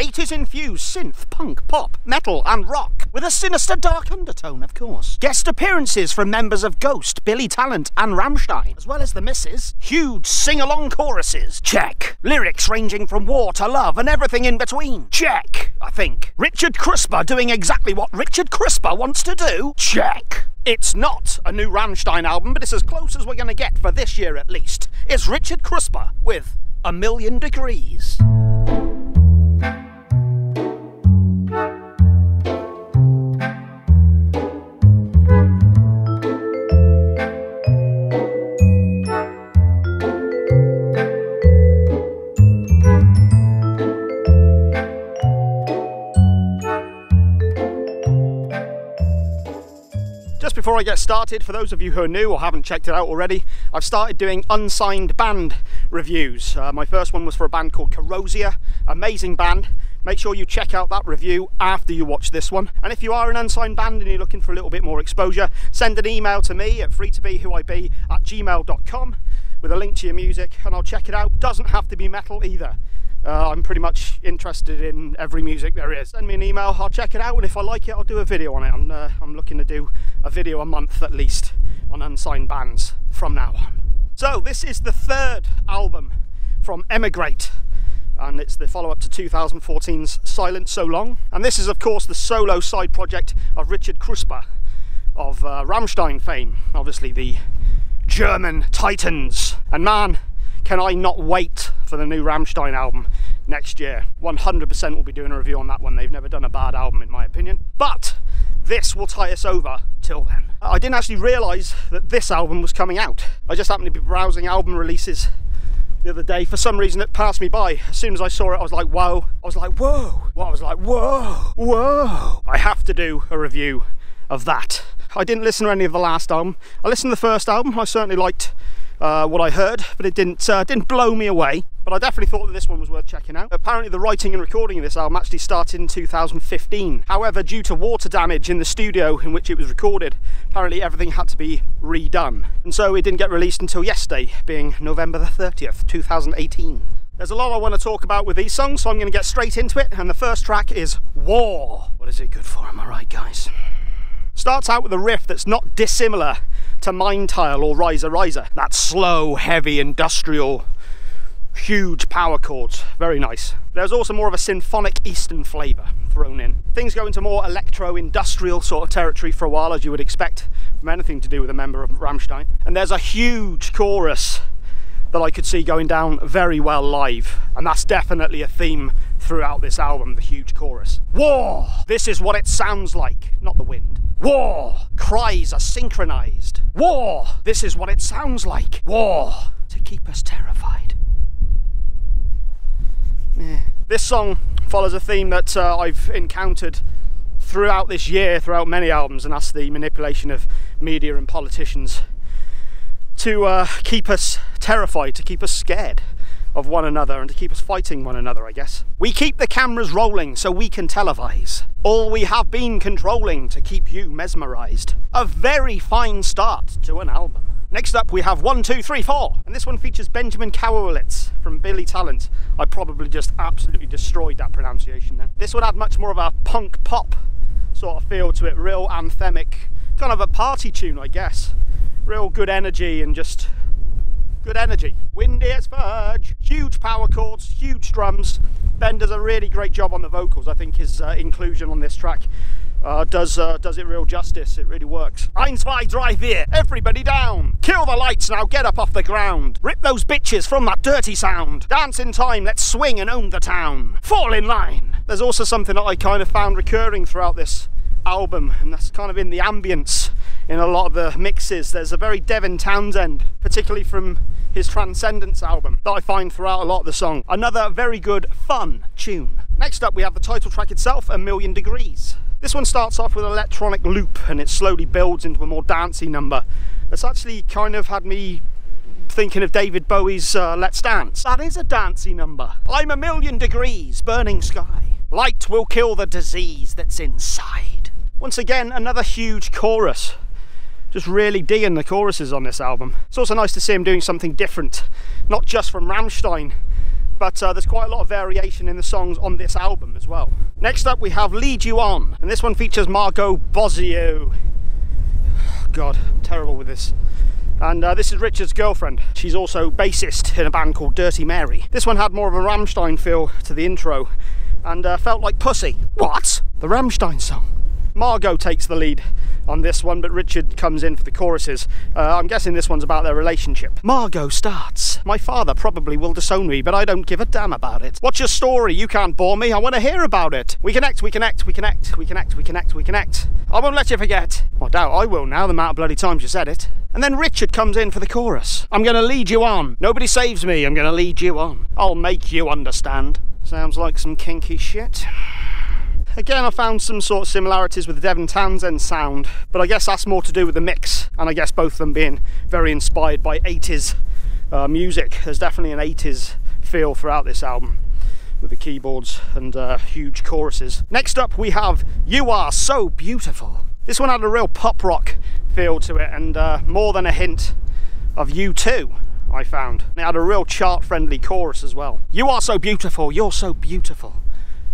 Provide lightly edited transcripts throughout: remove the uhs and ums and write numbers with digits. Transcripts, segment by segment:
80s infused synth, punk, pop, metal and rock, with a sinister dark undertone, of course. Guest appearances from members of Ghost, Billy Talent and Rammstein, as well as the misses. Huge sing-along choruses, check. Lyrics ranging from war to love and everything in between, check, I think. Richard Crisper doing exactly what Richard Crisper wants to do, check. It's not a new Rammstein album, but it's as close as we're going to get for this year at least. It's Richard Crisper with A Million Degrees. Just before I get started, for those of you who are new or haven't checked it out already, I've started doing unsigned band reviews. My first one was for a band called Corrosia, amazing band. Make sure you check out that review after you watch this one. And if you are an unsigned band and you're looking for a little bit more exposure, send an email to me at freetobewhoib@gmail.com with a link to your music and I'll check it out. Doesn't have to be metal either. I'm pretty much interested in every music there is. Send me an email, I'll check it out, and if I like it, I'll do a video on it. I'm looking to do a video a month at least on unsigned bands from now on. So this is the third album from Emigrate, and it's the follow-up to 2014's Silent So Long. And this is of course the solo side project of Richard Crisper of Rammstein fame, obviously the German Titans. And man, can I not wait for the new Rammstein album next year. 100% will be doing a review on that one. They've never done a bad album in my opinion. But this will tie us over till then. I didn't actually realise that this album was coming out. I just happened to be browsing album releases the other day. For some reason it passed me by. As soon as I saw it I was like, whoa. I was like, whoa. Well, I was like, whoa, whoa. I have to do a review of that. I didn't listen to any of the last album. I listened to the first album. I certainly liked what I heard, but it didn't blow me away. But I definitely thought that this one was worth checking out. Apparently the writing and recording of this album actually started in 2015. However, due to water damage in the studio in which it was recorded, apparently everything had to be redone. And so it didn't get released until yesterday, being November the 30th, 2018. There's a lot I want to talk about with these songs, so I'm going to get straight into it. And the first track is War. What is it good for, am I right, guys? Starts out with a riff that's not dissimilar to Mind Tile or Riser Riser. That slow, heavy, industrial, huge power chords. Very nice. There's also more of a symphonic Eastern flavour thrown in. Things go into more electro-industrial sort of territory for a while, as you would expect from anything to do with a member of Rammstein. And there's a huge chorus that I could see going down very well live. And that's definitely a theme throughout this album, the huge chorus. War! This is what it sounds like, not the wind. War! Cries are synchronized. War! This is what it sounds like. War! To keep us terrified. Yeah. This song follows a theme that I've encountered throughout this year, throughout many albums, and that's the manipulation of media and politicians to keep us terrified, to keep us scared of one another and to keep us fighting one another, I guess. We keep the cameras rolling so we can televise all we have been controlling to keep you mesmerised. A very fine start to an album. Next up we have 1, 2, 3, 4, and this one features Benjamin Kowalewicz from Billy Talent. I probably just absolutely destroyed that pronunciation then. This would add much more of a punk pop sort of feel to it, real anthemic, kind of a party tune, I guess. Real good energy and just good energy. Windy as fudge, huge power chords, huge drums. Ben does a really great job on the vocals. I think his inclusion on this track does it real justice. It really works. 1, 2, 3, 4, everybody down. Kill the lights now, get up off the ground. Rip those bitches from that dirty sound. Dance in time, let's swing and own the town. Fall in line. There's also something that I kind of found recurring throughout this album, and that's kind of in the ambience in a lot of the mixes. There's a very Devin Townsend, particularly from his Transcendence album, that I find throughout a lot of the song. Another very good, fun tune. Next up we have the title track itself, A Million Degrees. This one starts off with an electronic loop and it slowly builds into a more dancey number. It's actually kind of had me thinking of David Bowie's Let's Dance. That is a dancey number. I'm a million degrees, burning sky. Light will kill the disease that's inside. Once again, another huge chorus. Just really digging the choruses on this album. It's also nice to see him doing something different, not just from Rammstein, but there's quite a lot of variation in the songs on this album as well. Next up we have Lead You On, and this one features Margaux Bossieux. God, I'm terrible with this. And this is Richard's girlfriend. She's also bassist in a band called Dirty Mary. This one had more of a Rammstein feel to the intro and felt like Pussy. What? The Rammstein song. Margaux takes the lead on this one, but Richard comes in for the choruses. I'm guessing this one's about their relationship. Margaux starts. My father probably will disown me, but I don't give a damn about it. What's your story? You can't bore me. I want to hear about it. We connect, we connect, we connect, we connect, we connect, we connect. I won't let you forget. I doubt I will now, the amount of bloody times you said it. And then Richard comes in for the chorus. I'm going to lead you on. Nobody saves me. I'm going to lead you on. I'll make you understand. Sounds like some kinky shit. Again, I found some sort of similarities with the Devin Townsend sound, but I guess that's more to do with the mix, and I guess both of them being very inspired by 80s music. There's definitely an 80s feel throughout this album, with the keyboards and huge choruses. Next up we have You Are So Beautiful. This one had a real pop rock feel to it, and more than a hint of U2, I found. It had a real chart-friendly chorus as well. You are so beautiful, you're so beautiful.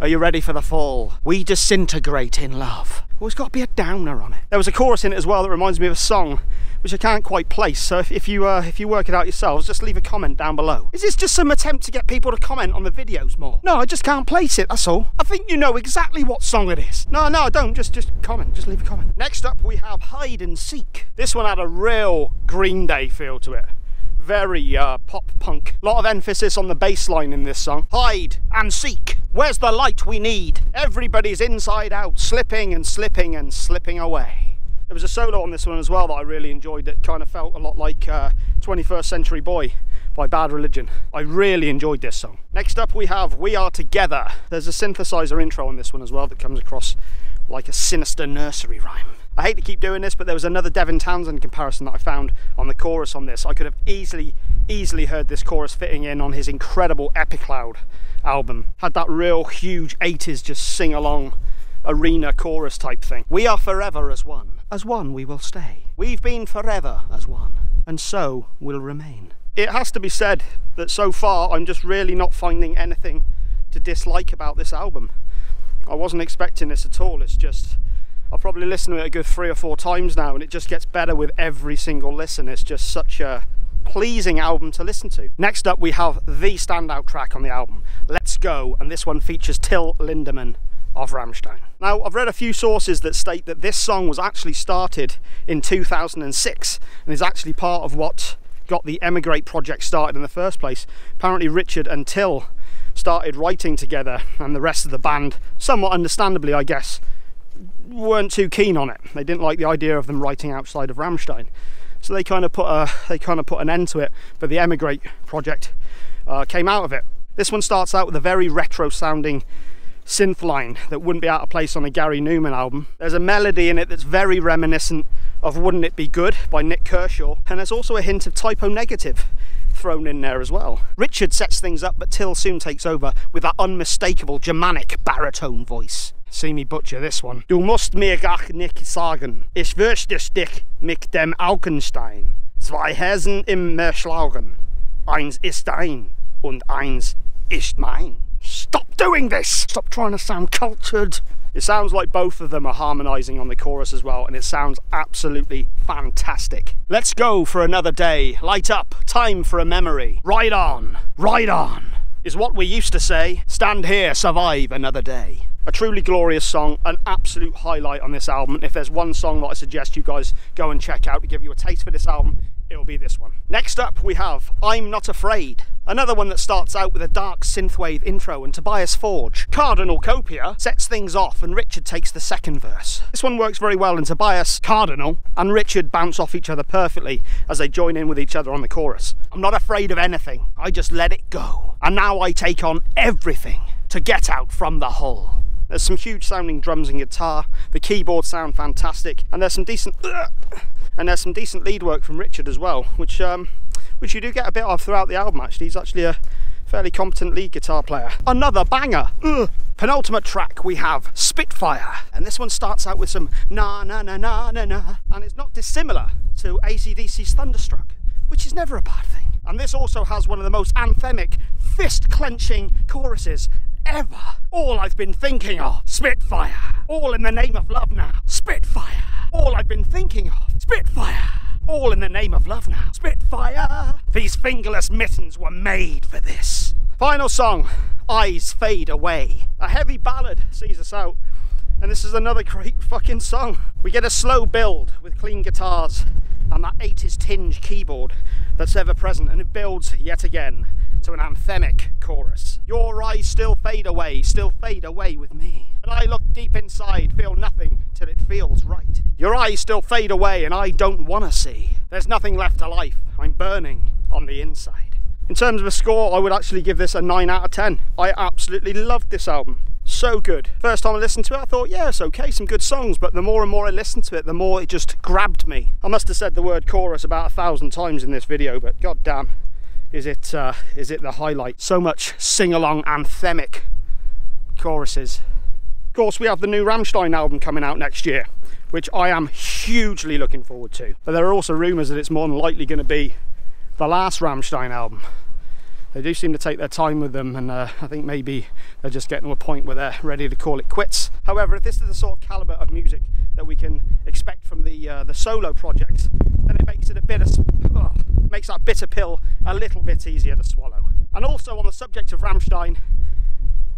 Are you ready for the fall? We disintegrate in love. Well, it's got to be a downer on it. There was a chorus in it as well that reminds me of a song which I can't quite place, so if you work it out yourselves, just leave a comment down below. Is this just some attempt to get people to comment on the videos more? No, I just can't place it, that's all. I think you know exactly what song it is. No, I don't, just comment, just leave a comment. Next up we have Hide and Seek. This one had a real Green Day feel to it. Very pop punk. A lot of emphasis on the bass line in this song. Hide and seek. Where's the light we need? Everybody's inside out, slipping and slipping and slipping away. There was a solo on this one as well that I really enjoyed that kind of felt a lot like 21st Century Boy by Bad Religion. I really enjoyed this song. Next up we have We Are Together. There's a synthesizer intro on this one as well that comes across like a sinister nursery rhyme. I hate to keep doing this, but there was another Devin Townsend comparison that I found on the chorus on this. I could have easily heard this chorus fitting in on his incredible Epicloud album. Had that real huge 80s just sing-along arena chorus type thing. We are forever as one we will stay. We've been forever as one, and so will remain. It has to be said that so far I'm just really not finding anything to dislike about this album. I wasn't expecting this at all. It's just, I've probably listened to it a good 3 or 4 times now, and it just gets better with every single listen. It's just such a pleasing album to listen to. Next up we have the standout track on the album, Let's Go, and this one features Till Lindemann of Rammstein. Now, I've read a few sources that state that this song was actually started in 2006 and is actually part of what got the Emigrate project started in the first place. Apparently Richard and Till started writing together, and the rest of the band, somewhat understandably I guess, weren't too keen on it. They didn't like the idea of them writing outside of Rammstein, so they kind of put an end to it. But the Emigrate project came out of it. This one starts out with a very retro sounding synth line that wouldn't be out of place on a Gary Newman album. There's a melody in it that's very reminiscent of Wouldn't It Be Good by Nick Kershaw, and there's also a hint of Typo Negative thrown in there as well. Richard sets things up, but Till soon takes over with that unmistakable Germanic baritone voice. See me butcher this one. Du musst mir gar nicht sagen, ich wünschte dich mit dem Augenstein. Zwei Herzen im Schlaugen. Eins ist dein und eins ist mein. Stop doing this! Stop trying to sound cultured. It sounds like both of them are harmonising on the chorus as well, and it sounds absolutely fantastic. Let's go for another day. Light up. Time for a memory. Ride on. Ride on. Is what we used to say. Stand here. Survive another day. A truly glorious song, an absolute highlight on this album. If there's one song that I suggest you guys go and check out to give you a taste for this album, it'll be this one. Next up we have I'm Not Afraid. Another one that starts out with a dark synthwave intro and Tobias Forge. Cardinal Copia sets things off and Richard takes the second verse. This one works very well, and Tobias, Cardinal and Richard bounce off each other perfectly as they join in with each other on the chorus. I'm not afraid of anything, I just let it go. And now I take on everything to get out from the hole. There's some huge sounding drums and guitar, the keyboards sound fantastic, and there's some decent lead work from Richard as well, which you do get a bit of throughout the album actually. He's actually a fairly competent lead guitar player. Another banger! Penultimate track we have Spitfire, and this one starts out with some na na na na na na, and it's not dissimilar to AC/DC's Thunderstruck, which is never a bad thing. And this also has one of the most anthemic fist-clenching choruses ever. All I've been thinking of, Spitfire. All in the name of love now, Spitfire. All I've been thinking of, Spitfire. All in the name of love now, Spitfire. These fingerless mittens were made for this. Final song, Eyes Fade Away. A heavy ballad sees us out, and this is another great fucking song. We get a slow build with clean guitars and that 80s tinge keyboard that's ever present, and it builds yet again to an anthemic chorus. Your eyes still fade away with me. And I look deep inside, feel nothing till it feels right. Your eyes still fade away and I don't wanna see. There's nothing left to life, I'm burning on the inside. In terms of a score, I would actually give this a 9 out of 10. I absolutely loved this album. So good. First time I listened to it, I thought, yeah, it's okay, some good songs, but the more and more I listened to it, the more it just grabbed me. I must have said the word chorus about 1,000 times in this video, but goddamn, is it the highlight. So much sing-along anthemic choruses. Of course, we have the new Rammstein album coming out next year, which I am hugely looking forward to. But there are also rumours that it's more than likely going to be the last Rammstein album. They do seem to take their time with them, and I think maybe they're just getting to a point where they're ready to call it quits. However, if this is the sort of calibre of music that we can expect from the solo projects, then it makes it a bit of, makes that bitter pill a little bit easier to swallow. And also, on the subject of Rammstein,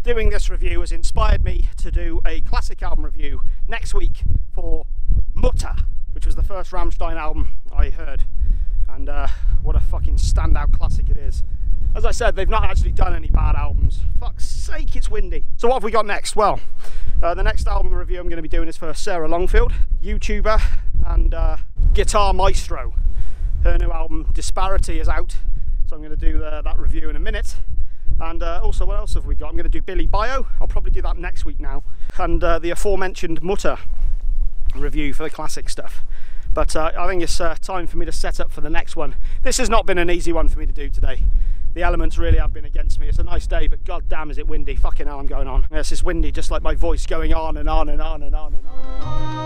doing this review has inspired me to do a classic album review next week for Mutter, which was the first Rammstein album I heard. And what a fucking standout classic it is. As I said, they've not actually done any bad albums. Fuck's sake, it's windy. So what have we got next? Well, the next album review I'm going to be doing is for Sarah Longfield, YouTuber and guitar maestro. Her new album, Disparity, is out. So I'm going to do that review in a minute. And also, what else have we got? I'm going to do Billy Bio. I'll probably do that next week now. And the aforementioned Mutter review for the classic stuff. But I think it's time for me to set up for the next one. This has not been an easy one for me to do today. The elements really have been against me. It's a nice day, but god damn is it windy. Fucking hell, I'm going on. Yes, it's windy, just like my voice going on and on and on and on and on.